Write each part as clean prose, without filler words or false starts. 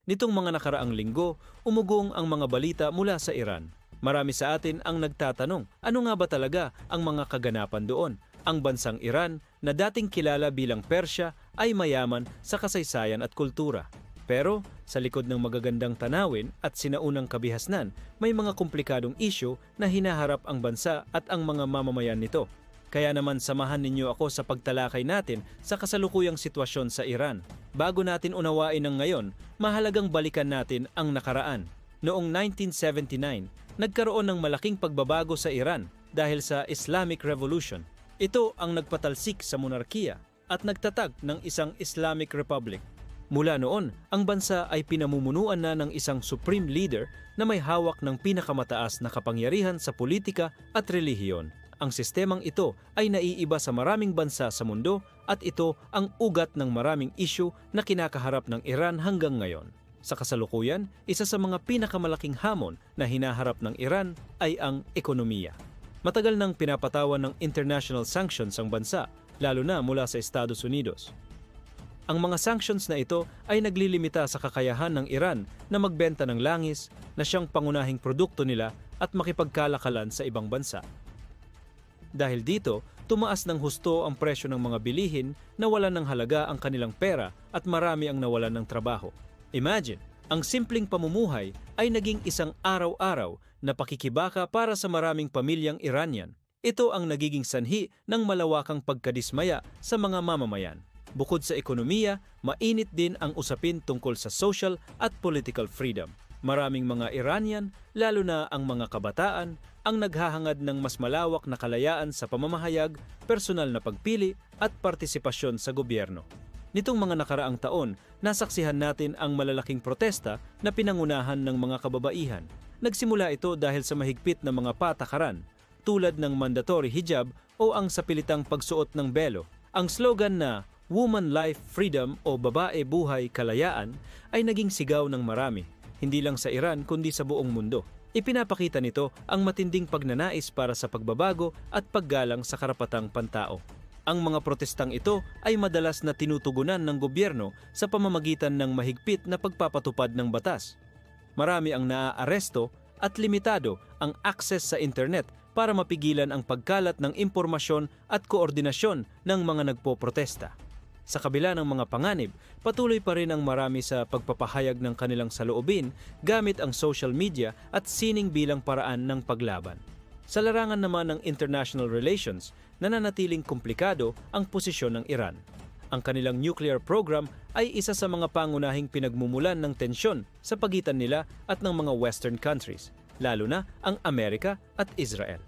Nitong mga nakaraang linggo, umugong ang mga balita mula sa Iran. Marami sa atin ang nagtatanong, ano nga ba talaga ang mga kaganapan doon? Ang bansang Iran na dating kilala bilang Persya ay mayaman sa kasaysayan at kultura. Pero sa likod ng magagandang tanawin at sinaunang kabihasnan, may mga komplikadong isyu na hinaharap ang bansa at ang mga mamamayan nito. Kaya naman samahan ninyo ako sa pagtalakay natin sa kasalukuyang sitwasyon sa Iran. Bago natin unawain ang ngayon, mahalagang balikan natin ang nakaraan. Noong 1979, nagkaroon ng malaking pagbabago sa Iran dahil sa Islamic Revolution. Ito ang nagpatalsik sa monarkiya at nagtatag ng isang Islamic Republic. Mula noon, ang bansa ay pinamumunuan na ng isang supreme leader na may hawak ng pinakamataas na kapangyarihan sa politika at relihiyon. Ang sistemang ito ay naiiba sa maraming bansa sa mundo at ito ang ugat ng maraming isyu na kinakaharap ng Iran hanggang ngayon. Sa kasalukuyan, isa sa mga pinakamalaking hamon na hinaharap ng Iran ay ang ekonomiya. Matagal nang pinapatawan ng international sanctions ang bansa, lalo na mula sa Estados Unidos. Ang mga sanctions na ito ay naglilimita sa kakayahan ng Iran na magbenta ng langis na siyang pangunahing produkto nila at makipagkalakalan sa ibang bansa. Dahil dito, tumaas ng husto ang presyo ng mga bilihin, nawalan ng halaga ang kanilang pera at marami ang nawalan ng trabaho. Imagine, ang simpleng pamumuhay ay naging isang araw-araw na pakikibaka para sa maraming pamilyang Iranian. Ito ang nagiging sanhi ng malawakang pagkadismaya sa mga mamamayan. Bukod sa ekonomiya, mainit din ang usapin tungkol sa social at political freedom. Maraming mga Iranian, lalo na ang mga kabataan, ang naghahangad ng mas malawak na kalayaan sa pamamahayag, personal na pagpili at partisipasyon sa gobyerno. Nitong mga nakaraang taon, nasaksihan natin ang malalaking protesta na pinangunahan ng mga kababaihan. Nagsimula ito dahil sa mahigpit na mga patakaran, tulad ng mandatory hijab o ang sapilitang pagsuot ng belo. Ang slogan na Woman Life Freedom o Babae Buhay Kalayaan ay naging sigaw ng marami, hindi lang sa Iran kundi sa buong mundo. Ipinapakita nito ang matinding pagnanais para sa pagbabago at paggalang sa karapatang pantao. Ang mga protestang ito ay madalas na tinutugunan ng gobyerno sa pamamagitan ng mahigpit na pagpapatupad ng batas. Marami ang naaaresto at limitado ang access sa internet para mapigilan ang pagkalat ng impormasyon at koordinasyon ng mga nagpoprotesta. Sa kabila ng mga panganib, patuloy pa rin ang marami sa pagpapahayag ng kanilang saloobin gamit ang social media at sining bilang paraan ng paglaban. Sa larangan naman ng international relations, nananatiling komplikado ang posisyon ng Iran. Ang kanilang nuclear program ay isa sa mga pangunahing pinagmumulan ng tensyon sa pagitan nila at ng mga Western countries, lalo na ang Amerika at Israel.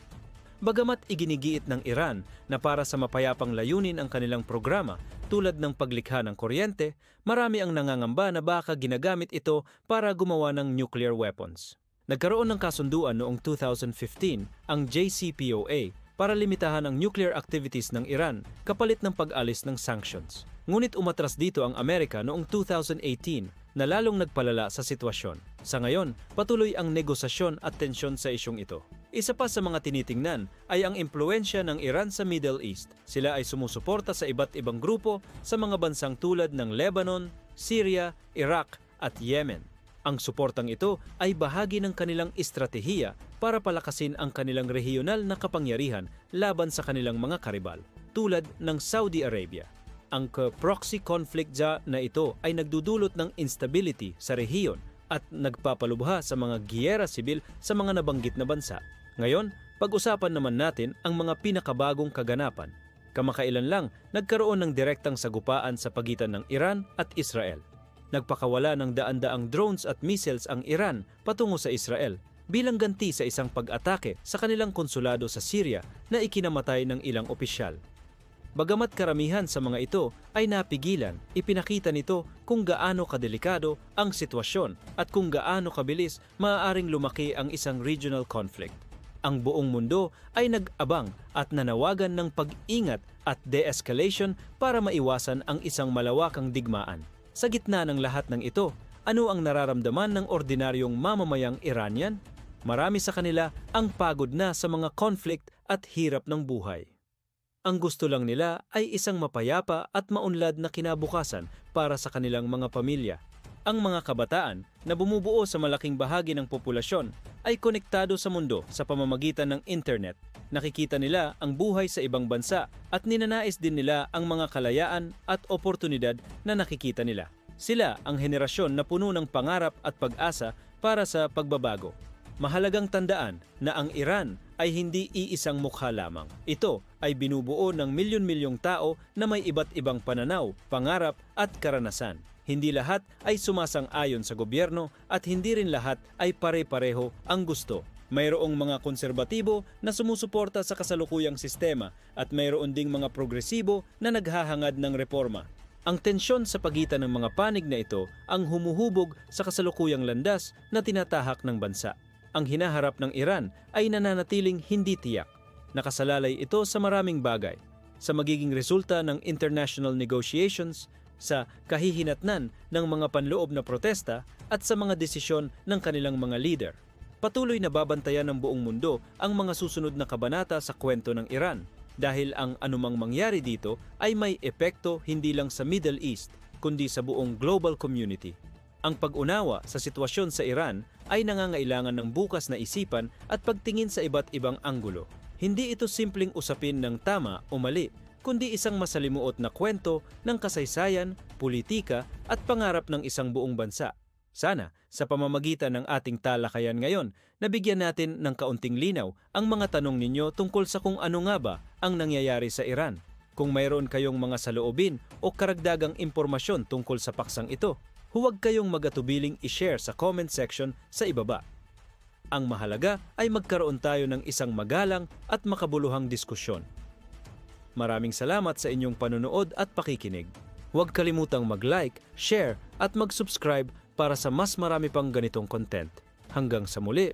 Bagamat iginigiit ng Iran na para sa mapayapang layunin ang kanilang programa tulad ng paglikha ng kuryente, marami ang nangangamba na baka ginagamit ito para gumawa ng nuclear weapons. Nagkaroon ng kasunduan noong 2015 ang JCPOA para limitahan ang nuclear activities ng Iran kapalit ng pag-alis ng sanctions. Ngunit umatras dito ang Amerika noong 2018 na lalong nagpalala sa sitwasyon. Sa ngayon, patuloy ang negosasyon at tensyon sa isyong ito. Isa pa sa mga tinitingnan ay ang impluensya ng Iran sa Middle East. Sila ay sumusuporta sa iba't ibang grupo sa mga bansang tulad ng Lebanon, Syria, Iraq at Yemen. Ang suportang ito ay bahagi ng kanilang estratehiya para palakasin ang kanilang rehiyonal na kapangyarihan laban sa kanilang mga karibal, tulad ng Saudi Arabia. Ang proxy conflict na ito ay nagdudulot ng instability sa rehiyon at nagpapalubha sa mga giyera sibil sa mga nabanggit na bansa. Ngayon, pag-usapan naman natin ang mga pinakabagong kaganapan. Kamakailan lang, nagkaroon ng direktang sagupaan sa pagitan ng Iran at Israel. Nagpakawala ng daan-daang drones at missiles ang Iran patungo sa Israel bilang ganti sa isang pag-atake sa kanilang konsulado sa Syria na ikinamatay ng ilang opisyal. Bagamat karamihan sa mga ito ay napigilan, ipinakita nito kung gaano kadelikado ang sitwasyon at kung gaano kabilis maaaring lumaki ang isang regional conflict. Ang buong mundo ay nag-abang at nanawagan ng pag-ingat at de-escalation para maiwasan ang isang malawakang digmaan. Sa gitna ng lahat ng ito, ano ang nararamdaman ng ordinaryong mamamayang Iranian? Marami sa kanila ang pagod na sa mga conflict at hirap ng buhay. Ang gusto lang nila ay isang mapayapa at maunlad na kinabukasan para sa kanilang mga pamilya. Ang mga kabataan na bumubuo sa malaking bahagi ng populasyon ay konektado sa mundo sa pamamagitan ng internet. Nakikita nila ang buhay sa ibang bansa at ninanais din nila ang mga kalayaan at oportunidad na nakikita nila. Sila ang henerasyon na puno ng pangarap at pag-asa para sa pagbabago. Mahalagang tandaan na ang Iran ay hindi iisang mukha lamang. Ito ay binubuo ng milyon-milyong tao na may iba't ibang pananaw, pangarap at karanasan. Hindi lahat ay sumasang-ayon sa gobyerno at hindi rin lahat ay pare-pareho ang gusto. Mayroong mga konserbatibo na sumusuporta sa kasalukuyang sistema at mayroon ding mga progresibo na naghahangad ng reforma. Ang tensyon sa pagitan ng mga panig na ito ang humuhubog sa kasalukuyang landas na tinatahak ng bansa. Ang hinaharap ng Iran ay nananatiling hindi tiyak. Nakasalalay ito sa maraming bagay, sa magiging resulta ng international negotiations, sa kahihinatnan ng mga panloob na protesta at sa mga desisyon ng kanilang mga leader. Patuloy na babantayan ng buong mundo ang mga susunod na kabanata sa kwento ng Iran dahil ang anumang mangyari dito ay may epekto hindi lang sa Middle East kundi sa buong global community. Ang pag-unawa sa sitwasyon sa Iran ay nangangailangan ng bukas na isipan at pagtingin sa iba't ibang anggulo. Hindi ito simpleng usapin ng tama o mali, kundi isang masalimuot na kwento ng kasaysayan, politika at pangarap ng isang buong bansa. Sana, sa pamamagitan ng ating talakayan ngayon, nabigyan natin ng kaunting linaw ang mga tanong ninyo tungkol sa kung ano nga ba ang nangyayari sa Iran. Kung mayroon kayong mga saloobin o karagdagang impormasyon tungkol sa paksang ito, huwag kayong magatubiling i-share sa comment section sa ibaba. Ang mahalaga ay magkaroon tayo ng isang magalang at makabuluhang diskusyon. Maraming salamat sa inyong panonood at pakikinig. Huwag kalimutang mag-like, share at mag-subscribe para sa mas marami pang ganitong content. Hanggang sa muli!